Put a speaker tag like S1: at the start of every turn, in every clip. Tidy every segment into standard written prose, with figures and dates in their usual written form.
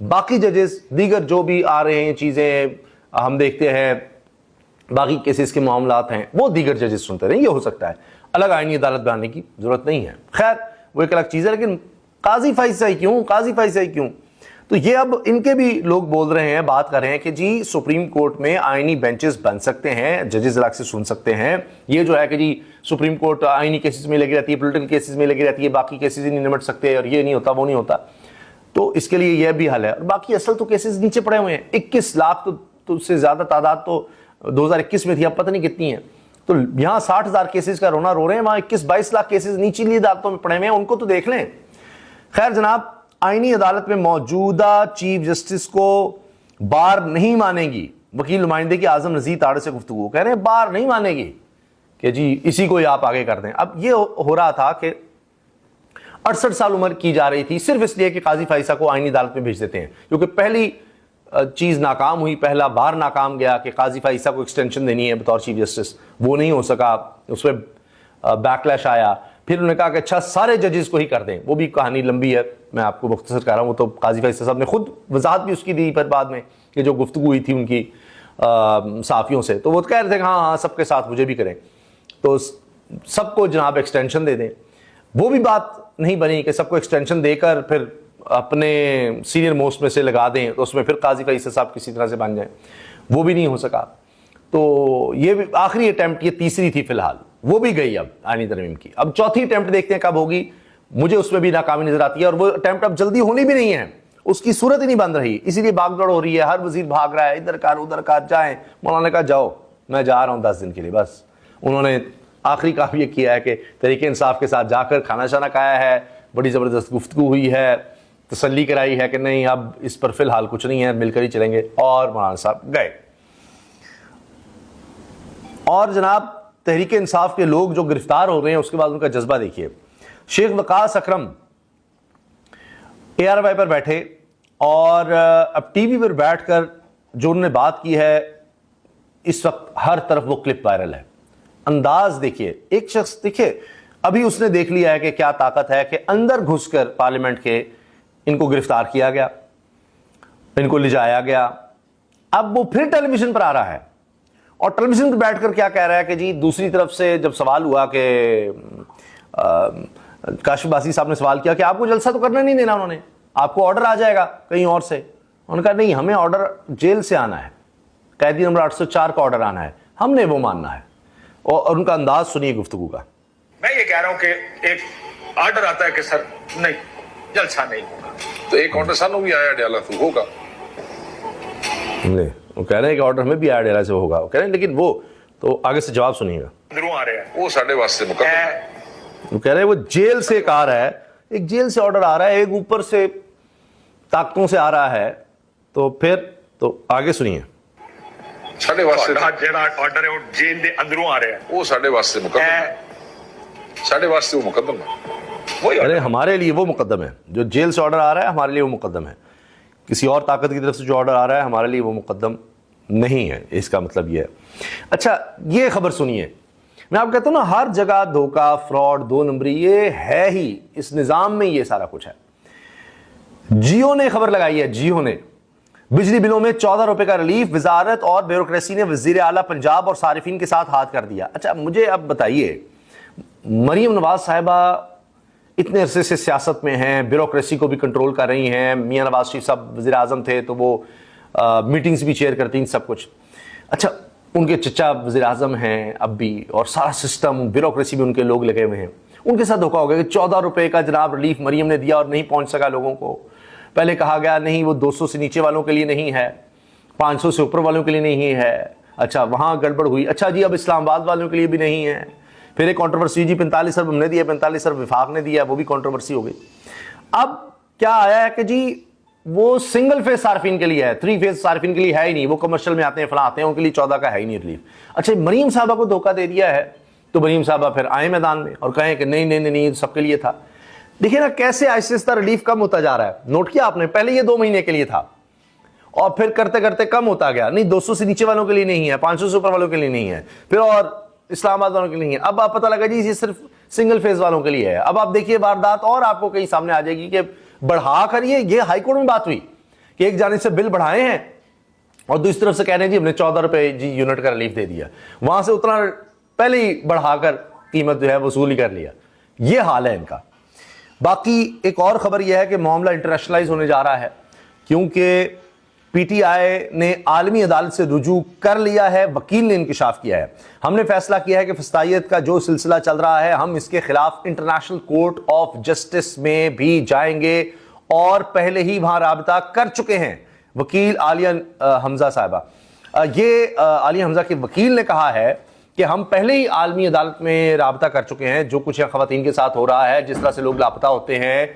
S1: باقی ججز دیگر جو بھی آ رہے ہیں چیزیں ہم دیکھتے ہیں، باقی کیسز کے معاملات ہیں، وہ دیگر ججز سنتے رہیں. یہ ہو سکتا ہے، الگ آئینی عدالت بنانے کی ضرورت نہیں ہے. خیر وہ ایک الگ چیز ہے، لیکن قاضی فیصلہ کیوں؟ تو یہ اب ان کے بھی لوگ بول رہے ہیں، بات کر رہے ہیں کہ جی سپریم کورٹ میں آئینی بینچز بن سکتے ہیں، ججز الگ سے سن سکتے ہیں. یہ جو ہے کہ جی سپریم کورٹ آئینی کیسز میں لگی رہتی ہے، پولیٹیکل کیسز میں لگی رہتی ہے، باقی کیسز ہی نہیں نمٹ سکتے، اور یہ نہیں ہوتا وہ نہیں ہوتا، تو اس کے لیے یہ بھی حل ہے. اور باقی اصل تو کیسز نیچے پڑے ہوئے ہیں، 21 لاکھ تو اس سے زیادہ تعداد تو 2021 میں تھی، اب پتہ نہیں کتنی ہے. تو یہاں 60,000 کیسز کا رونا رو رہے ہیں، وہاں 21-22 لاکھ کیسز نیچلی عدالتوں میں پڑے ہوئے ہیں، ان کو تو دیکھ لیں. خیر جناب، آئینی عدالت میں موجودہ چیف جسٹس کو بار نہیں مانے گی. وکیل نمائندے کی اعظم نذیر تاڑے سے گفتگو، کہہ رہے ہیں بار نہیں مانے گی کہ جی اسی کو ہی آپ آگے کر دیں. اب یہ ہو رہا تھا کہ 68 سال عمر کی جا رہی تھی صرف اس لیے کہ قاضی فائسہ کو آئینی عدالت میں بھیج دیتے ہیں، کیونکہ پہلی چیز ناکام ہوئی، پہلا بار ناکام گیا کہ قاضی فائسہ کو ایکسٹینشن دینی ہے بطور چیف جسٹس، وہ نہیں ہو سکا، اس پہ بیک لیش آیا. پھر انہوں نے کہا کہ اچھا سارے ججز کو ہی کر دیں. وہ بھی کہانی لمبی ہے، میں آپ کو مختصر کر رہا ہوں. وہ تو قاضی فیصل صاحب نے خود وضاحت بھی اس کی دی پھر بعد میں، کہ جو گفتگو ہوئی تھی ان کی صحافیوں سے، تو وہ کہہ رہے تھے کہ ہاں سب کے ساتھ مجھے بھی کریں، تو سب کو جناب ایکسٹینشن دے دیں. وہ بھی بات نہیں بنی کہ سب کو ایکسٹینشن دے کر پھر اپنے سینئر موسٹ میں سے لگا دیں تو اس میں پھر قاضی فیصل صاحب کسی طرح سے بن جائیں، وہ بھی نہیں ہو سکا. تو یہ بھی آخری اٹیمپٹ، یہ تیسری تھی فی الحال، وہ بھی گئی اب آئینی ترمیم کی. اب چوتھی اٹیمپٹ دیکھتے ہیں کب ہوگی، مجھے اس میں بھی ناکامی نظر آتی ہے، اور وہ اٹیمپٹ اب جلدی ہونی بھی نہیں ہے، اس کی صورت ہی نہیں بن رہی، اسی لیے بھاگ دوڑ ہو رہی ہے. ہر وزیر بھاگ رہا ہے، ادھر کر ادھر کر، جائیں. مولانا نے کہا جاؤ میں جا رہا ہوں 10 دن کے لیے بس. انہوں نے آخری کام یہ کیا ہے کہ تحریک انصاف کے ساتھ جا کر کھانا شانا کھایا ہے، بڑی زبردست گفتگو ہوئی ہے، تسلی کرائی ہے کہ نہیں اب اس پر فی الحال کچھ نہیں ہے، مل کر ہی چلیں گے، اور مولانا صاحب گئے. اور جناب تحریک انصاف کے لوگ جو گرفتار ہو رہے ہیں اس کے بعد ان کا جذبہ دیکھیے. شیخ وقاص اکرم ARY پر بیٹھے اور اب ٹی وی پر بیٹھ کر جو انہوں نے بات کی ہے، اس وقت ہر طرف وہ کلپ وائرل ہے. انداز دیکھیے، ایک شخص دیکھیے ابھی اس نے دیکھ لیا ہے کہ کیا طاقت ہے، کہ اندر گھس کر پارلیمنٹ کے ان کو گرفتار کیا گیا، ان کو لے جایا گیا. اب وہ پھر ٹیلی ویژن پر آ رہا ہے اور ٹیلی ویژن پہ بیٹھ کر کیا کہہ رہا ہے کہ جی دوسری طرف سے جب سوال ہوا کہ کاشف باسی صاحب نے سوال کیا کہ آپ کو جلسہ تو کرنا نہیں دینا، انہوں نے آپ کو آرڈر آ جائے گا کہیں اور سے. انہوں نے کہا نہیں، ہمیں آرڈر جیل سے آنا ہے، قیدی نمبر 804 کا آرڈر آنا ہے، ہم نے وہ ماننا ہے. اور ان کا انداز سنیے گفتگو کا.
S2: میں یہ کہہ رہا ہوں کہ ایک آرڈر آتا ہے کہ سر نہیں جلسہ نہیں ہوگا، تو ایک آرڈر سانو بھی آیا ڈیالا تو ہوگا.
S1: وہ کہہ رہے ہیں کہ آرڈر ہمیں بھی آیا ڈیالا سے ہوگا، وہ کہہ رہے ہیں، لیکن وہ تو آگے سے جواب سنیے گا.
S2: اندروں آ رہے ہیں،
S3: وہ ساڑھے واسطے مقدم ہے.
S1: وہ کہہ رہے ہیں وہ جیل سے ایک آ رہا ہے، ایک جیل سے آرڈر آ رہا ہے، ایک اوپر سے طاقتوں سے آ رہا ہے. تو پھر تو آگے سنیے.
S3: ساڑھے واسطے
S2: جڑا آرڈر ہے وہ جیل دے اندروں آ رہے ہیں،
S3: وہ ساڑھے واسطے مقدم ہے. ساڑھے واسطے وہ مقدم ہے.
S2: وہی
S1: ارے ہمارے لیے وہ مقدم ہے، جو جیل سے آرڈر آ رہا ہے ہمارے لیے وہ مقدم ہے. کسی اور طاقت کی طرف سے جو آرڈر آ رہا ہے ہمارے لیے وہ مقدم نہیں ہے، اس کا مطلب یہ ہے. اچھا یہ خبر سنیے. میں آپ کہتا ہوں نا، ہر جگہ دھوکہ، فراڈ، 2 نمبری یہ ہے ہی، اس نظام میں یہ سارا کچھ ہے. جیو نے خبر لگائی ہے، جیو نے بجلی بلوں میں 14 روپے کا ریلیف، وزارت اور بیوروکریسی نے وزیر اعلیٰ پنجاب اور صارفین کے ساتھ ہاتھ کر دیا. اچھا مجھے اب بتائیے، مریم نواز صاحبہ اتنے عرصے سے سیاست میں ہیں، بیوروکریسی کو بھی کنٹرول کر رہی ہیں، میاں نواز شریف صاحب وزیر اعظم تھے تو وہ میٹنگز بھی چیئر کرتی ہیں، سب کچھ. اچھا ان کے چچا وزیر اعظم ہیں اب بھی، اور سارا سسٹم بیوروکریسی میں ان کے لوگ لگے ہوئے ہیں. ان کے ساتھ دھوکا ہو گیا کہ 14 روپے کا جناب ریلیف مریم نے دیا اور نہیں پہنچ سکا لوگوں کو. پہلے کہا گیا نہیں وہ 200 سے نیچے والوں کے لیے نہیں ہے، 500 سے اوپر والوں کے لیے نہیں ہے. اچھا وہاں گڑبڑ ہوئی. اچھا جی اب اسلام آباد والوں کے لیے بھی نہیں ہے. پھر ایک کنٹروورسی، جی 45 ارب ہم نے دیا، 45 ارب وفاق نے دیا، وہ بھی کنٹروورسی ہو گئی. اب کیا آیا ہے کہ جی وہ سنگل فیز صارفین کے لیے ہے، 3 فیز صارفین کے لیے ہے ہی نہیں، وہ کمرشل میں آتے ہیں فلاں آتے ہیں، ان کے لیے 14 کا ہے ہی نہیں ریلیف. اچھا مریم صاحبہ کو دھوکہ دے دیا ہے تو مریم صاحبہ پھر آئے میدان میں اور کہیں کہ نہیں نہیں نہیں سب کے لیے تھا. دیکھیں نا کیسے آہستہ آہستہ ریلیف کم ہوتا جا رہا ہے. نوٹ کیا آپ نے، پہلے یہ 2 مہینے کے لیے تھا اور پھر کرتے کرتے کم ہوتا گیا. نہیں 200 سے نیچے والوں کے لیے نہیں ہے، 500 سے اوپر والوں کے لیے نہیں ہے، پھر اور اسلام آباد والوں کے لیے نہیں ہے. اب آپ پتہ لگا جی یہ صرف سنگل فیز والوں کے لیے ہے. اب آپ دیکھیے واردات اور آپ کو کہیں سامنے آ جائے گی کہ بڑھا کر یہ ہائی کورٹ میں بات ہوئی کہ ایک جانب سے بل بڑھائے ہیں اور دوسری طرف سے کہہ رہے ہیں جی ہم نے 14 روپے جی یونٹ کا ریلیف دے دیا, وہاں سے اتنا پہلے ہی بڑھا کر قیمت جو ہے وصول ہی کر لیا. یہ حال ہے ان کا. باقی ایک اور خبر یہ ہے کہ معاملہ انٹرنیشنلائز ہونے جا رہا ہے, کیونکہ پی ٹی آئی نے عالمی عدالت سے رجوع کر لیا ہے. وکیل نے انکشاف کیا ہے, ہم نے فیصلہ کیا ہے کہ فسطائیت کا جو سلسلہ چل رہا ہے ہم اس کے خلاف انٹرنیشنل کورٹ آف جسٹس میں بھی جائیں گے اور پہلے ہی وہاں رابطہ کر چکے ہیں. وکیل عالیہ حمزہ صاحبہ, یہ عالیہ حمزہ کے وکیل نے کہا ہے کہ ہم پہلے ہی عالمی عدالت میں رابطہ کر چکے ہیں. جو کچھ خواتین کے ساتھ ہو رہا ہے, جس طرح سے لوگ لاپتہ ہوتے ہیں,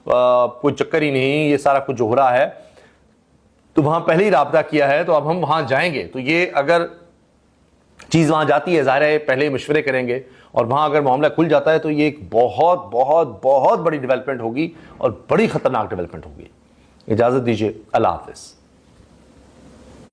S1: کوئی چکر ہی نہیں, یہ سارا کچھ جو ہو رہا ہے تو وہاں پہلے ہی رابطہ کیا ہے, تو اب ہم وہاں جائیں گے. تو یہ اگر چیز وہاں جاتی ہے, ظاہر ہے پہلے مشورے کریں گے, اور وہاں اگر معاملہ کھل جاتا ہے تو یہ ایک بہت بہت بہت بڑی ڈیولپمنٹ ہوگی اور بڑی خطرناک ڈیولپمنٹ ہوگی. اجازت دیجیے, اللہ حافظ.